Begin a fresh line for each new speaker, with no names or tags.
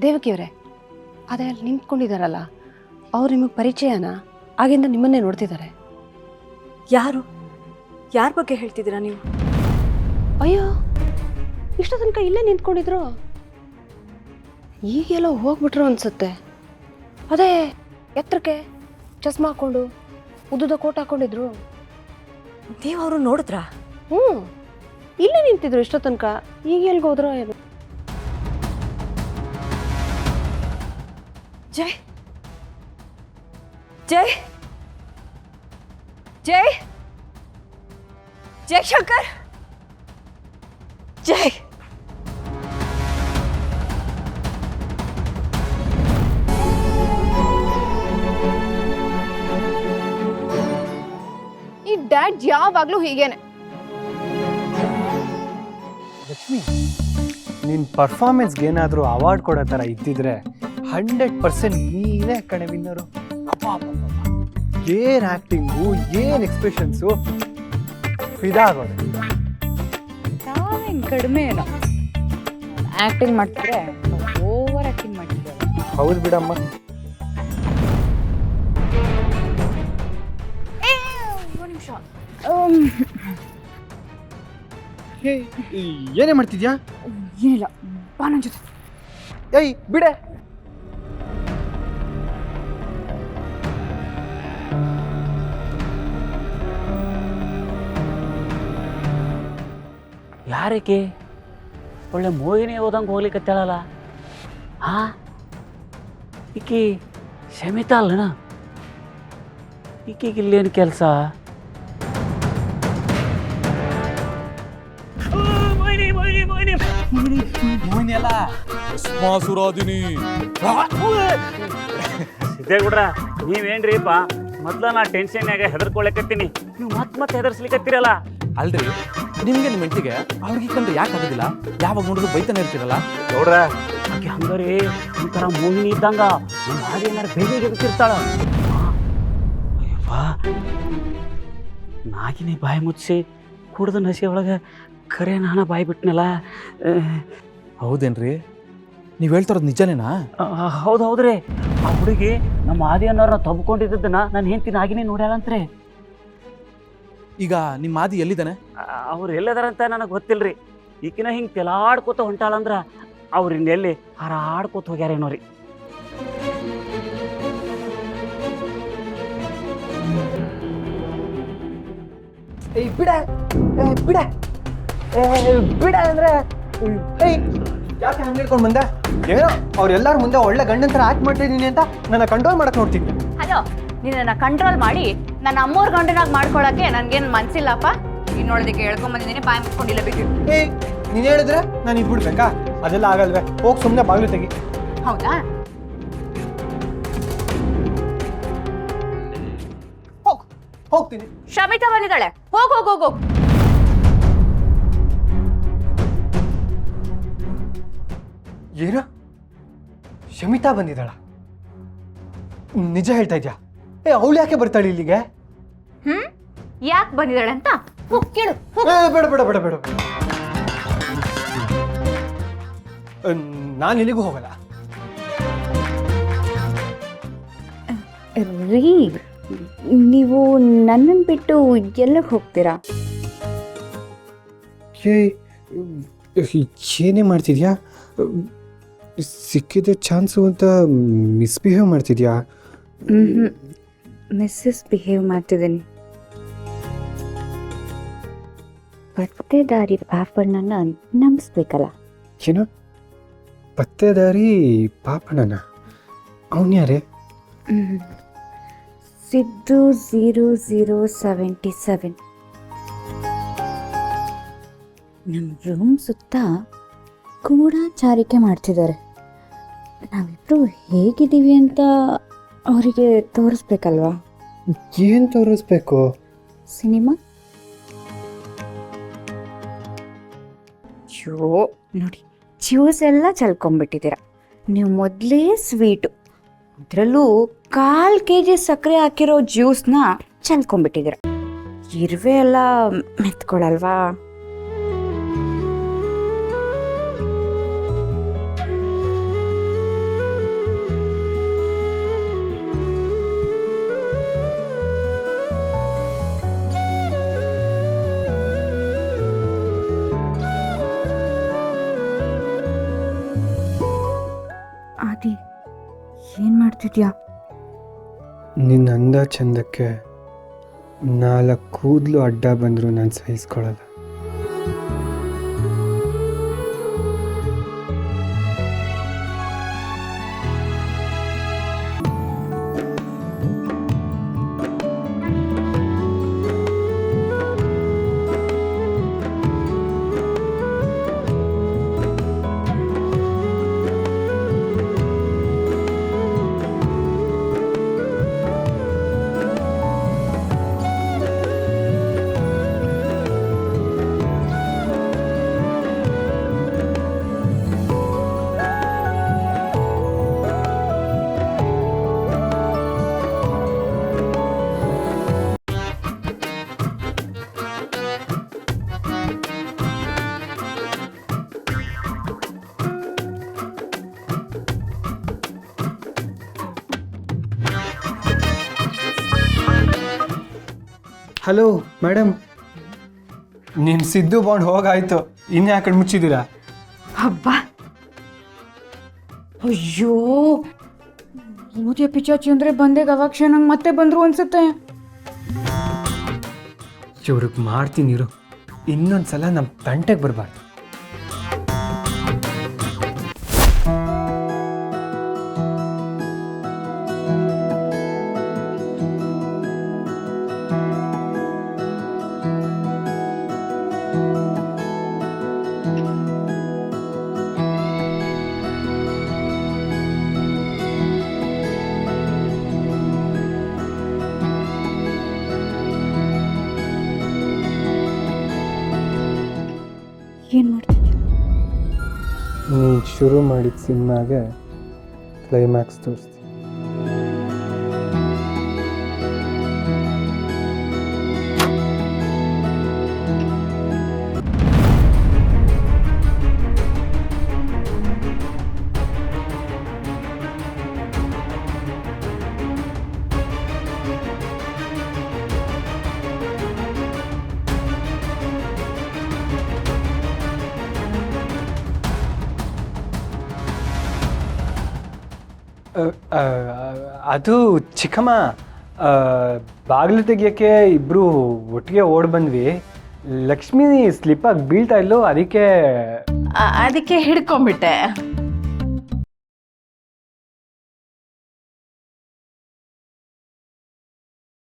ದೇವಕಿಯವರೇ, ಅದೇ ಅಲ್ಲಿ ನಿಂತ್ಕೊಂಡಿದ್ದಾರಲ್ಲ, ಅವ್ರು ನಿಮಗೆ ಪರಿಚಯನಾ? ಆಗಿಂದ ನಿಮ್ಮನ್ನೇ ನೋಡ್ತಿದ್ದಾರೆ.
ಯಾರು? ಯಾರ ಬಗ್ಗೆ ಹೇಳ್ತಿದ್ದೀರಾ ನೀವು?
ಅಯ್ಯೋ, ಇಷ್ಟ ತನಕ ಇಲ್ಲೇ ನಿಂತ್ಕೊಂಡಿದ್ರು, ಈಗೆಲ್ಲ ಹೋಗ್ಬಿಟ್ರು ಅನ್ಸುತ್ತೆ. ಅದೇ ಎತ್ತರಕ್ಕೆ ಚಸ್ಮಾ ಹಾಕೊಂಡು ಉದ್ದುದ ಕೋಟ್ ಹಾಕೊಂಡಿದ್ರು.
ನೀವು ಅವರು ನೋಡಿದ್ರಾ?
ಇಲ್ಲೇ ನಿಂತಿದ್ರು ಇಷ್ಟ ತನಕ, ಈಗ ಎಲ್ಗೆ ಹೋದ್ರೋ ಏನು?
ಜೈ ಜೈ ಜೈ ಜೈ ಶಂಕರ್, ಜೈ.
ಈ ಡ್ಯಾಡ್ ಯಾವಾಗ್ಲೂ ಹೀಗೇನೆ.
ಲಕ್ಷ್ಮಿ, ನಿನ್ನ ಪರ್ಫಾರ್ಮೆನ್ಸ್ಗೆ ಏನಾದರೂ ಅವಾರ್ಡ್ ಕೊಡೋ ಥರ ಇದ್ದಿದ್ರೆ 100% ನೀನೇ ಕಣೆ ವಿನ್ನರು. ಏನು ಆ್ಯಕ್ಟಿಂಗು, ಏನು ಎಕ್ಸ್ಪ್ರೆಷನ್ಸು, ಇದಾಗೋದೆ.
ನಾವೇನು ಕಡಿಮೆ ಏನೋ ಆ್ಯಕ್ಟಿಂಗ್ ಮಾಡ್ತಿದ್ರೆ ಓವರ್ ಆ್ಯಕ್ಟಿಂಗ್ ಮಾಡ್ತಿದ್ದಾರೆ.
ಹೌದು ಬಿಡಮ್ಮ. ಏನೇ ಮಾಡ್ತಿದ್ಯಾ?
ಏನಿಲ್ಲ, ಬಾ ನನ್ನ ಜೊತೆ.
ಏಯ್ ಬಿಡೆ.
ಯಾರಿಗೆ ಒಳ್ಳೆ ಮೋಹಿನಿ ಹೋದಂಗೆ ಹೋಗ್ಲಿಕ್ಕತ್ತೇಳಲ್ಲ. ಹಾ, ಈಕಿ ಶಮಿತಾ ಅಲ್ಲಣ? ಈಕಿಗೆ ಇಲ್ಲೇನು ಕೆಲಸ?
ಮೋಹಿನಿ ಅಲ್ಲ,
ಭಸ್ಮಾಸುರಾದಿನಿ.
ಸಿದ್ದೇಗೌಡ್ರ, ನೀವೇನ್ರಿಪ್ಪ? ಮೊದ್ಲ ನಾ ಟೆನ್ಷನ್ಯಾಗ ಹೆದರ್ಕೊಳಕತ್ತೀನಿ, ನೀವು ಮತ್ತೆ ಹೆದರ್ಸ್ಲಿಕ್ಕತ್ತೀರಲ್ಲ.
ಅಲ್ರಿ, ನಿಮ್ಗೆ ನಿಮ್ಮ ಹೆಂಡತಿಗೆ ಅವ್ರಿಗೆ ಕಂಡ್ರೆ ಯಾಕೆ ಆಗೋದಿಲ್ಲ? ಯಾವಾಗ ನೋಡಿದ್ರು ಬೈತಾನೆ ಇರ್ತೀರಲ್ಲ.
ಗೌಡ್ರ, ಆಕೆ ಹಂಗಾರಿ ಒಂಥರ ಮೋಹಿನಿ ಇದ್ದಂಗ ನಮ್ಮ ಹಾಗೆ ಏನಾರು ಬೇಗ ಎದುರ್ತಿರ್ತಾಳ. ಅಯ್ಯವ್ವ, ನಾಗಿನಿ ಬಾಯಿ ಮುಚ್ಚಿ ಕುಡ್ದ ನಸಿ ಒಳಗೆ ಖರೆ ನಾನು ಬಾಯಿ ಬಿಟ್ನಲ್ಲ.
ಹೌದೇನ್ರಿ? ನೀವು ಹೇಳ್ತಾರದು ನಿಜನೇನಾ?
ಹೌದು ಹೌದ್ರಿ. ಆ ಹುಡುಗಿ ನಮ್ಮ ಆದಿಯನ್ನವ್ರನ್ನ ತಬ್ಕೊಂಡಿದ್ದನ್ನ ನಾನು ಹೆಂಡ್ತಿ ನಾಗಿನಿ ನೋಡ್ಯಾಳಂತ್ರಿ.
ಈಗ ನಿಮ್ಮ ಆದಿ ಎಲ್ಲಿದ್ದಾನೆ?
ಅವ್ರು ಎಲ್ಲದಾರಂತ ನನಗೆ ಗೊತ್ತಿಲ್ರಿ. ಈಕಿನ ಹಿಂಗೆ ತೆಲಾಡ್ಕೋತ ಹೊಂಟಾಳಂದ್ರ ಅವ್ರು ಇನ್ನೆಲ್ಲಿ ಹಾರಾಡ್ಕೋತ ಹೋಗ್ಯಾರೇನೋ ರೀ.
ಬಿಡ ಬಿಡ ಬಿಡ ಅಂದ್ರೆ ಯಾಕೆ ಹಂಗೆ ಹೇಳ್ಕೊಂಡು ಬಂದೆ? ಏನೋ ಅವ್ರೆಲ್ಲರ ಮುಂದೆ ಒಳ್ಳೆ ಗಂಡನ ಥರ ಆಕ್ಟ್ ಮಾಡ್ತಿದ್ದೀನಿ ಅಂತ ನನ್ನ ಕಂಟ್ರೋಲ್ ಮಾಡಕ್ ನೋಡ್ತೀನಿ.
ಹಲೋ, ನಿನ್ನನ್ನು ಕಂಟ್ರೋಲ್ ಮಾಡಿ ನನ್ನ ಅಮ್ಮೋರ್ ಗಂಡನಾಗಿ ಮಾಡ್ಕೊಳಕ್ಕೆ ನನ್ಗೇನು ಮನ್ಸಿಲ್ಲಪ್ಪ. ನೀನು ನೋಡೋದಕ್ಕೆ ಹೇಳ್ಕೊಂಬಂದಿದ್ದೀನಿ, ಬಾಯಿ ಮುಚ್ಕೊಂಡಿಲ್ಲ ಬಿಟ್ಟು.
ನೀನು ಹೇಳಿದ್ರೆ ನಾನು ಇದ್ಬಿಡ್ಬೇಕಾ? ಅದೆಲ್ಲ ಆಗಲ್ವೇ? ಹೋಗಿ ಸುಮ್ಮನೆ ಬಾಗಿಲು ತೆಗಿ.
ಹೌದಾ?
ಹೋಗ್ತೀನಿ.
ಶಮಿತಾ ಬಂದಿದ್ದಾಳೆ, ಹೋಗ್ ಹೋಗ್ ಹೋಗ್ ಹೋಗ್.
ಏನು? ಶಮಿತಾ ಬಂದಿದ್ದಾಳ? ನಿಜ ಹೇಳ್ತಾ ಇದ್ಯಾ? ಅವಳು ಯಾಕೆ ಬರ್ತಾಳೆ ಇಲ್ಲಿಗೆ?
ಯಾಕೆ ಬಂದಿದ್ದಾಳೆ ಅಂತ ಹೋಗ್ ಕೇಳು.
ಬೇಡ ಬೇಡ ಬೇಡ ಬೇಡ, ನಾನು ಇಲ್ಲಿಗೂ ಹೋಗಲ್ಲ.
ರೀ, ನೀವು ನನ್ನನ್ನು ಬಿಟ್ಟು ಎಲ್ಲಿಗೆ ಹೋಗ್ತೀರಾ?
ಏನೇ ಮಾಡ್ತಿದ್ಯಾ? ಸಿಕ್ಕಿದ ಚಾನ್ಸು ಅಂತ ಮಿಸ್ಬಿಹೇವ್ ಮಾಡ್ತಿದ್ಯಾ?
ಮಿಸ್ಸಸ್ ಬಿಹೇವ್ ಮಾಡ್ತಿದ್ದೀನಿ. ಪತ್ತೇದಾರಿ ಪಾಪಣ್ಣನ ನಂಬಿಸ್ಬೇಕಲ್ಲ.
ಏನು? ಪತ್ತೇದಾರಿ ಪಾಪಣ್ಣನ? ಅವನು ಯಾರೇ?
ಸಿದ್ದು 0077. ನಮ್ಮ ರೂಮ್ ಸುತ್ತ ಗೂಢಾಚಾರಿಕೆ ಮಾಡ್ತಿದ್ದಾರೆ. ನಾವಿಬ್ರು ಹೇಗಿದ್ದೀವಿ ಅಂತ ಅವರಿಗೆ ತೋರಿಸ್ಬೇಕಲ್ವಾ?
ಏನು ತೋರಿಸ್ಬೇಕು?
ಸಿನಿಮಾ. ನೋಡಿ, ಜ್ಯೂಸ್ ಎಲ್ಲ ಚಲ್ಕೊಂಡ್ಬಿಟ್ಟಿದ್ದೀರ. ನೀವು ಮೊದಲೇ ಸ್ವೀಟು, ಅದರಲ್ಲೂ 1/4 kg ಸಕ್ಕರೆ ಹಾಕಿರೋ ಜ್ಯೂಸ್ನ ಚಲ್ಕೊಂಡ್ಬಿಟ್ಟಿದ್ದೀರ. ಇರುವೆ ಎಲ್ಲ ಮೆತ್ಕೊಳಲ್ವಾ? ಮಾಡ್ತಿದ್ಯಾ?
ನಿನ್ನ ಅಂದ ಚಂದಕ್ಕೆ 4 ಕೂದಲು ಅಡ್ಡ ಬಂದರೂ ನಾನು ಸಹಿಸ್ಕೊಳ್ಳಲ್ಲ. ಹಲೋ ಮೇಡಮ್, ನಿಮ್ಮ ಸಿದ್ದು ಬಾಂಡ್ ಹೋಗಾಯ್ತು, ಇನ್ಯಾಕಡೆ ಮುಚ್ಚಿದ್ದೀರಾ?
ಹಬ್ಬ, ಅಯ್ಯೋ ಮೋದಿಯ ಪಿಚಾಚಿ ಅಂದರೆ ಬಂದೆ ಗವಾಕ್ಷ ನಂಗೆ ಮತ್ತೆ ಬಂದರು ಅನ್ಸುತ್ತೆ.
ಇವ್ರಿಗೆ ಮಾಡ್ತೀನಿರು, ಇನ್ನೊಂದ್ಸಲ ನಮ್ಮ ತಂಟೆಗೆ ಬರಬಾರ್ದು.
ಏನು ಮಾಡ್ತಿದ್ಯಾ?
ನೀನು ಶುರು ಮಾಡಿದ ಸಿನಿಮಾಗೆ ಕ್ಲೈಮ್ಯಾಕ್ಸ್ ತೋರಿಸ್ತೀನಿ. ಅದು ಚಿಕ್ಕಮ್ಮ, ಬಾಗಿಲು ತೆಗಿಯೋಕ್ಕೆ ಇಬ್ಬರು ಒಟ್ಟಿಗೆ ಓಡ್ ಬಂದ್ವಿ. ಲಕ್ಷ್ಮಿ ಸ್ಲಿಪ್ಪಾಗಿ ಬೀಳ್ತಾ ಇಲ್ಲೋ, ಅದಕ್ಕೆ
ಅದಕ್ಕೆ ಹಿಡ್ಕೊಂಡ್ಬಿಟ್ಟೆ.